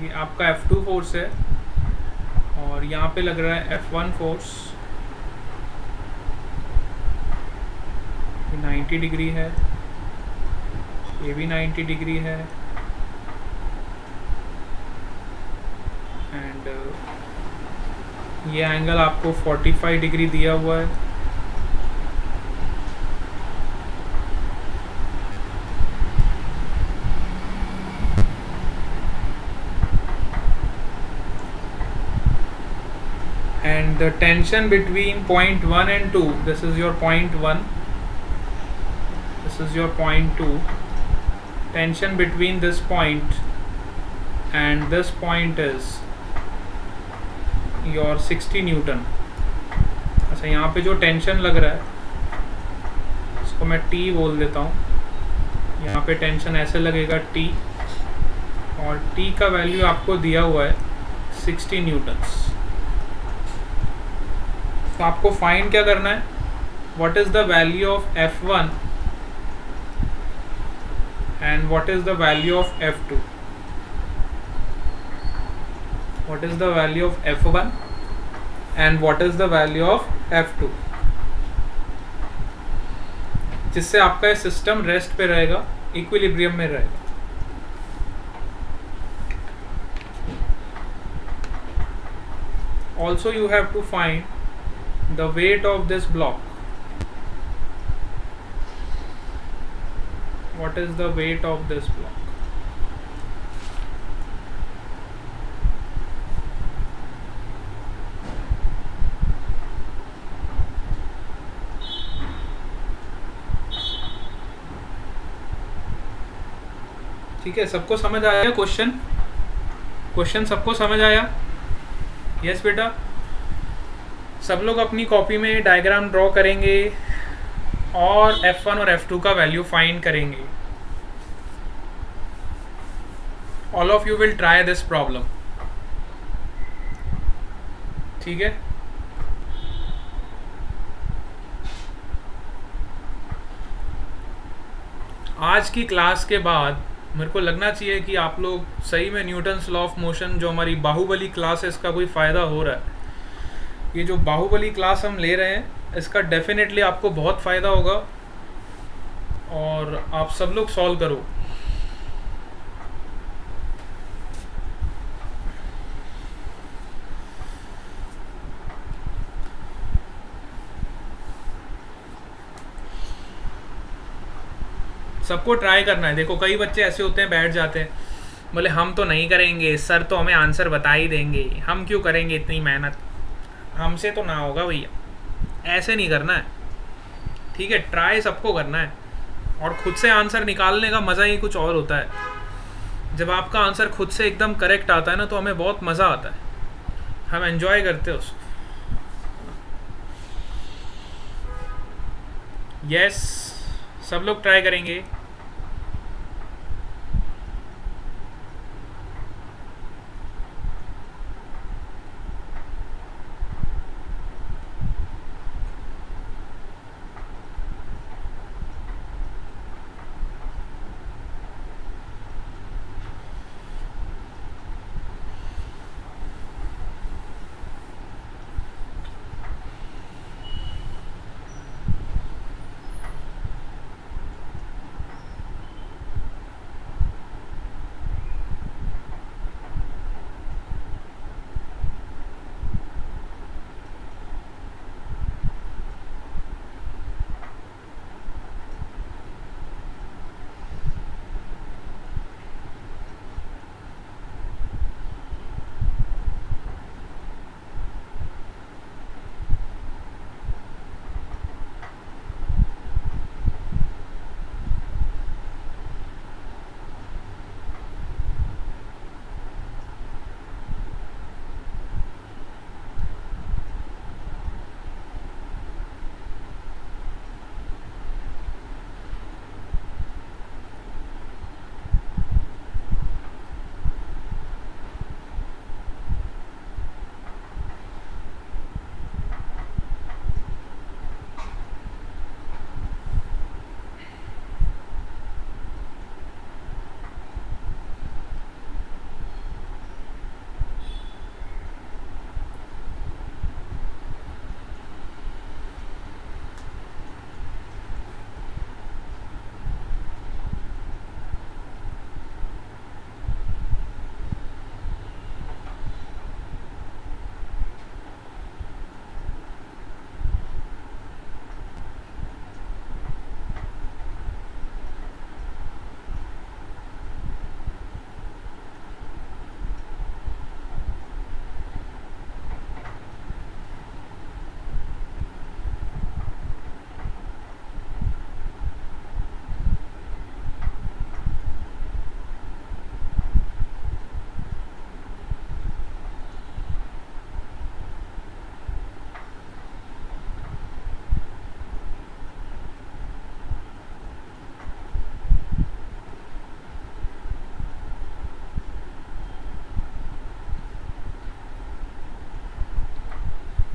ये आपका F2 फोर्स है और यहाँ पे लग रहा है F1 फोर्स. 90 डिग्री है, ये भी 90 डिग्री है. एंड ये एंगल आपको 45 डिग्री दिया हुआ है. And the tension between point 1 and 2, this is your point 1, this is your point 2. Tension between this point and this point is your 60 Newton. अच्छा, यहाँ पे जो टेंशन लग रहा है इसको मैं T बोल देता हूँ. यहाँ पे टेंशन ऐसे लगेगा T, और T का वैल्यू आपको दिया हुआ है 60 न्यूटन्स. तो आपको फाइंड क्या करना है? What is the value of F1 and what is the value of F2. What is the value of F1 and what is the value of F2, जिससे आपका ये सिस्टम रेस्ट पे रहेगा, इक्विलिब्रियम में रहेगा. Also you have to find the weight of this block. what is the weight of this block? ठीक है, सबको समझ आया क्वेश्चन सबको समझ आया? यस बेटा, सब लोग अपनी कॉपी में डायग्राम ड्रॉ करेंगे और F1 और F2 का वैल्यू फाइंड करेंगे. All of you will try this problem. ठीक है, आज की क्लास के बाद मेरे को लगना चाहिए कि आप लोग सही में न्यूटन्स लॉ ऑफ मोशन, जो हमारी बाहुबली क्लास है, इसका कोई फ़ायदा हो रहा है. ये जो बाहुबली क्लास हम ले रहे हैं, इसका डेफिनेटली आपको बहुत फ़ायदा होगा और आप सब लोग सॉल्व करो. सबको ट्राई करना है. देखो, कई बच्चे ऐसे होते हैं, बैठ जाते हैं, बोले हम तो नहीं करेंगे सर, तो हमें आंसर बता ही देंगे, हम क्यों करेंगे इतनी मेहनत, हमसे तो ना होगा भैया. ऐसे नहीं करना है. ठीक है, ट्राई सबको करना है. और खुद से आंसर निकालने का मज़ा ही कुछ और होता है. जब आपका आंसर खुद से एकदम करेक्ट आता है ना, तो हमें बहुत मज़ा आता है, हम एंजॉय करते हैं उसको. यस, सब लोग ट्राई करेंगे.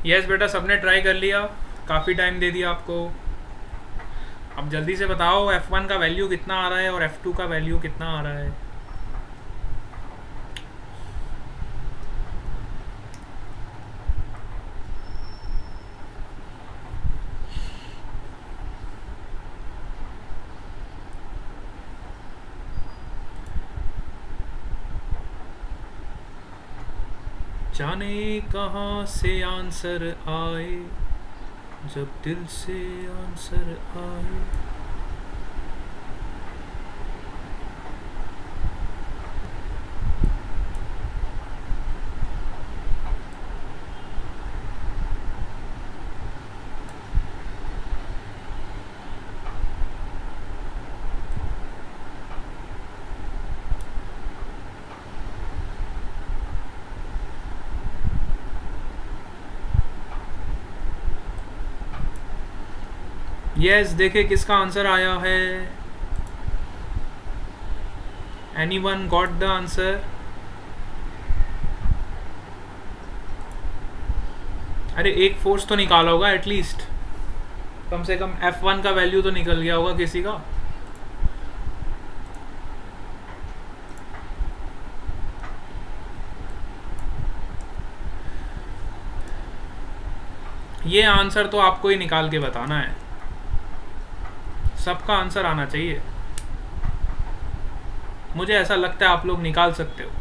यस बेटा, सबने ट्राई कर लिया, काफ़ी टाइम दे दिया आपको. अब जल्दी से बताओ F1 का वैल्यू कितना आ रहा है और F2 का वैल्यू कितना आ रहा है. जाने कहाँ से आंसर आए, जब दिल से आंसर आए. यस, देखे किसका आंसर आया है। Anyone got the answer? अरे एक फोर्स तो निकाला होगा एटलीस्ट, कम से कम F1 का वैल्यू तो निकल गया होगा किसी का। ये आंसर तो आपको ही निकाल के बताना है, सबका आंसर आना चाहिए। मुझे ऐसा लगता है आप लोग निकाल सकते हो।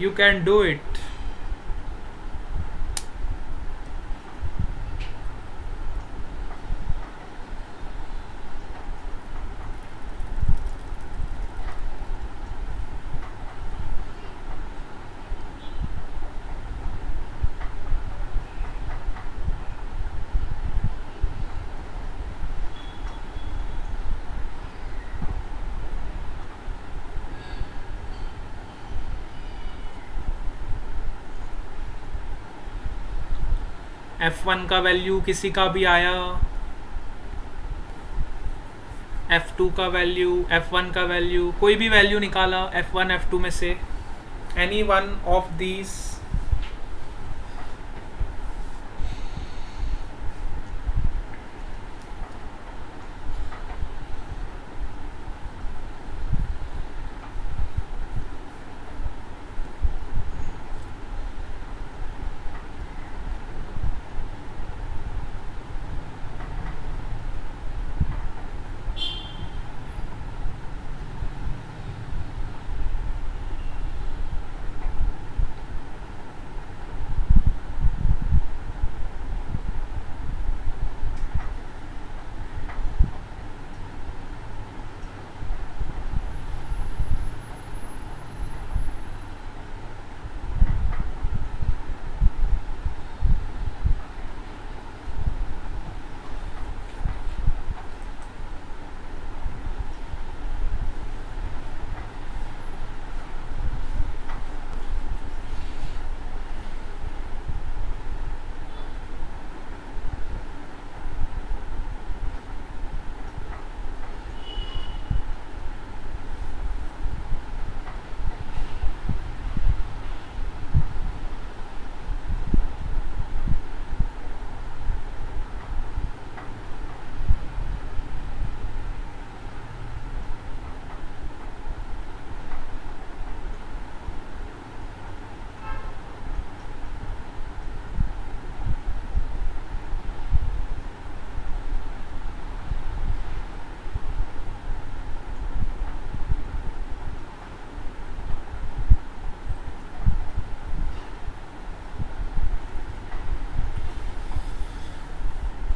You can do it. F1 का वैल्यू किसी का भी आया? F2 का वैल्यू, F1 का वैल्यू, कोई भी वैल्यू निकाला F1 F2 में से, एनी वन ऑफ दीज?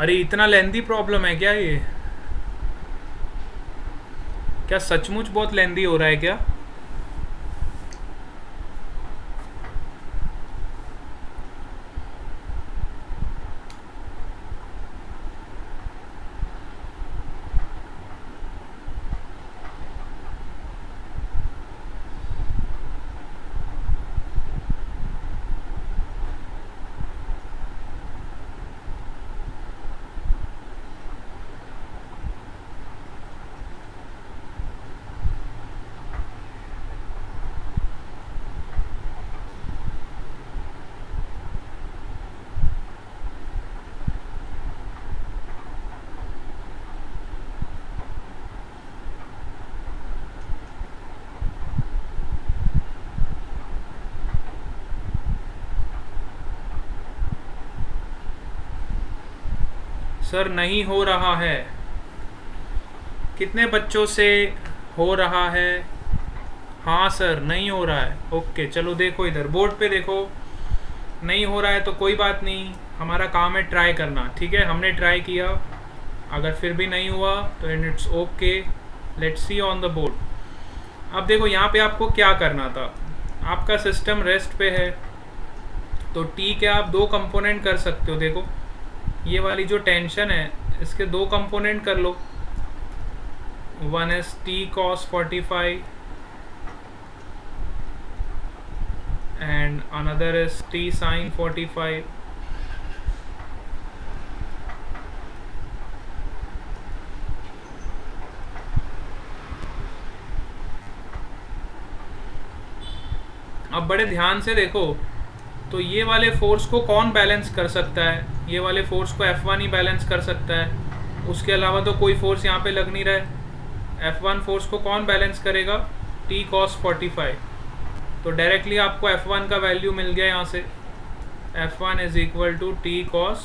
अरे इतना लेंदी प्रॉब्लम है क्या ये? क्या सचमुच बहुत लेंदी हो रहा है क्या? सर नहीं हो रहा है। कितने बच्चों से हो रहा है? हाँ सर नहीं हो रहा है। ओके चलो देखो, इधर बोर्ड पे देखो, नहीं हो रहा है तो कोई बात नहीं, हमारा काम है ट्राई करना। ठीक है, हमने ट्राई किया, अगर फिर भी नहीं हुआ तो it's okay, let's see on the board. अब देखो यहाँ पे आपको क्या करना था, आपका सिस्टम रेस्ट पे है तो ठीक है, आप दो कंपोनेंट कर सकते हो। देखो ये वाली जो टेंशन है इसके दो कंपोनेंट कर लो, one is t cos 45 and another is t sin 45। अब बड़े ध्यान से देखो, तो ये वाले फोर्स को कौन बैलेंस कर सकता है? ये वाले फोर्स को F1 ही बैलेंस कर सकता है, उसके अलावा तो कोई फोर्स यहाँ पे लग नहीं रहा है। F1 फोर्स को कौन बैलेंस करेगा? T cos 45। तो डायरेक्टली आपको F1 का वैल्यू मिल गया यहाँ से, F1 is equal to T cos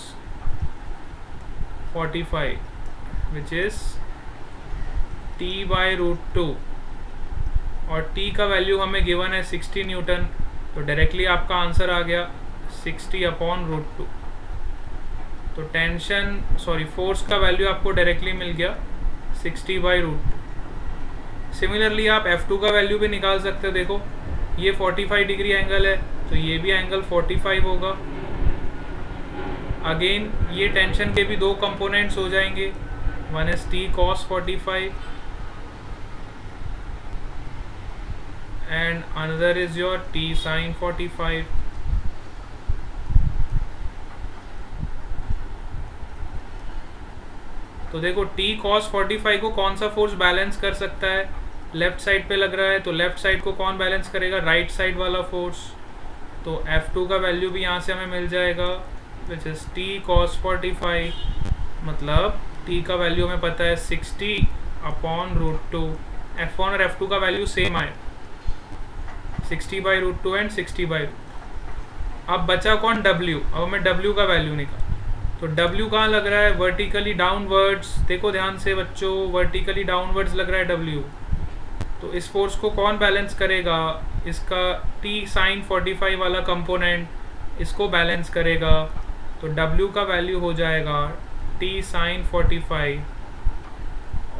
45 which is T by root 2, और T का वैल्यू हमें गिवन है 60 न्यूटन, तो डायरेक्टली आपका आंसर आ गया 60 अपॉन रूट 2। तो फोर्स का वैल्यू आपको डायरेक्टली मिल गया 60 बाई रूट 2। सिमिलरली आप F2 का वैल्यू भी निकाल सकते हो। देखो ये 45 डिग्री एंगल है, तो ये भी एंगल 45 होगा। अगेन ये टेंशन के भी दो कंपोनेंट्स हो जाएंगे, one is T cos 45 and another is your T sin 45। तो देखो T cos 45 को कौन सा फोर्स बैलेंस कर सकता है? लेफ्ट साइड पे लग रहा है, तो लेफ्ट साइड को कौन बैलेंस करेगा? राइट साइड वाला फोर्स। तो F2 का वैल्यू भी यहाँ से हमें मिल जाएगा विच इज T cos 45, मतलब T का वैल्यू हमें पता है 60 अपॉन रूट 2। F1 और F2 का वैल्यू सेम आए, 60 by root 2 and 60 by root. अब बचा कौन? W। अब हमें W का वैल्यू निकाल, तो W कहाँ लग रहा है? Vertically downwards. देखो ध्यान से बच्चों, वर्टिकली डाउनवर्ड्स लग रहा है W। तो इस फोर्स को कौन बैलेंस करेगा? इसका T sin 45 वाला कंपोनेंट इसको बैलेंस करेगा। तो W का वैल्यू हो जाएगा T sin 45,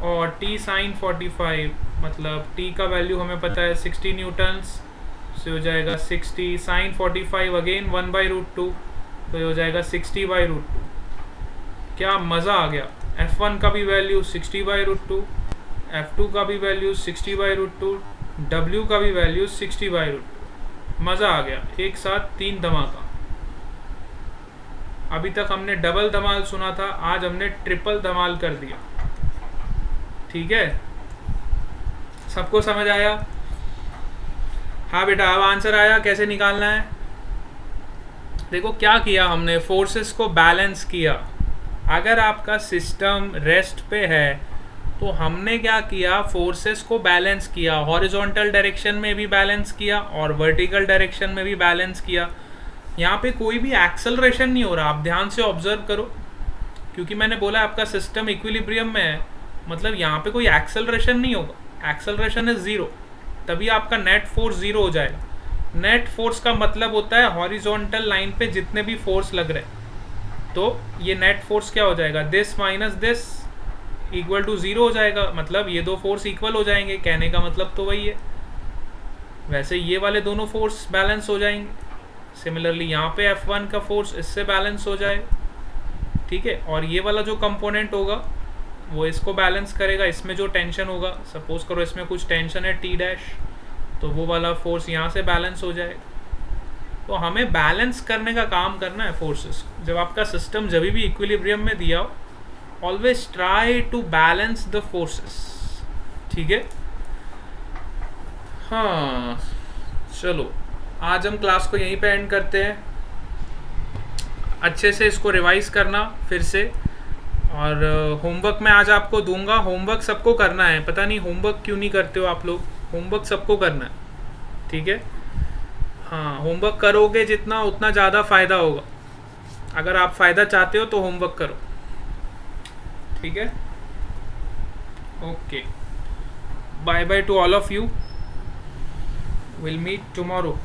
और T sin 45 मतलब T का वैल्यू हमें पता है 60 न्यूटन्स, से हो जाएगा 60 sin 45 अगेन 1 बाई रूट 2, तो ये हो जाएगा 60 बाई रूट 2। क्या मज़ा आ गया! F1 का भी वैल्यू 60 बाई रूट 2, F2 का भी वैल्यू 60 बाई रूट 2, W का भी वैल्यू 60 बाई रूट 2। मज़ा आ गया, एक साथ 3 धमाका। अभी तक हमने डबल धमाल सुना था, आज हमने ट्रिपल धमाल कर दिया। ठीक है, सबको समझ आया? हाँ बेटा, अब आंसर आया, कैसे निकालना है? देखो क्या किया हमने, फोर्सेस को बैलेंस किया। अगर आपका सिस्टम रेस्ट पे है तो हमने क्या किया, फोर्सेस को बैलेंस किया। हॉरिजॉन्टल डायरेक्शन में भी बैलेंस किया और वर्टिकल डायरेक्शन में भी बैलेंस किया। यहाँ पे कोई भी एक्सेलरेशन नहीं हो रहा, आप ध्यान से ऑब्जर्व करो, क्योंकि मैंने बोला आपका सिस्टम इक्विलिब्रियम में है, मतलब यहाँ पे कोई एक्सेलरेशन नहीं होगा। एक्सेलरेशन इज ज़ीरो, तभी आपका नेट फोर्स ज़ीरो हो जाएगा। नेट फोर्स का मतलब होता है हॉरिजॉन्टल लाइन पे जितने भी फोर्स लग रहे हैं, तो ये नेट फोर्स क्या हो जाएगा? This minus this equal to zero हो जाएगा, मतलब ये दो फोर्स इक्वल हो जाएंगे। कहने का मतलब तो वही है। वैसे ये वाले दोनों फोर्स बैलेंस हो जाएंगे। सिमिलरली यहाँ पे F1 का फोर्स इससे बैलेंस हो जाएगा। ठीक है, और ये वाला जो कंपोनेंट होगा वो इसको बैलेंस करेगा। इसमें जो टेंशन होगा, सपोज करो इसमें कुछ टेंशन है T डैश, तो वो वाला फोर्स यहाँ से बैलेंस हो जाएगा। तो हमें बैलेंस करने का काम करना है फोर्सेस। जब आपका सिस्टम जब भी इक्विलिब्रियम में दिया हो, always try to balance the forces. ठीक है, हाँ चलो आज हम क्लास को यहीं पे एंड करते हैं। अच्छे से इसको रिवाइज करना फिर से, और होमवर्क मैं आज आपको दूंगा। होमवर्क सबको करना है, पता नहीं होमवर्क क्यों नहीं करते हो आप लोग। होमवर्क सबको करना है, ठीक है। हाँ, होमवर्क करोगे जितना उतना ज़्यादा फ़ायदा होगा। अगर आप फ़ायदा चाहते हो तो होमवर्क करो, ठीक है। Okay, bye bye to all of you, will meet tomorrow.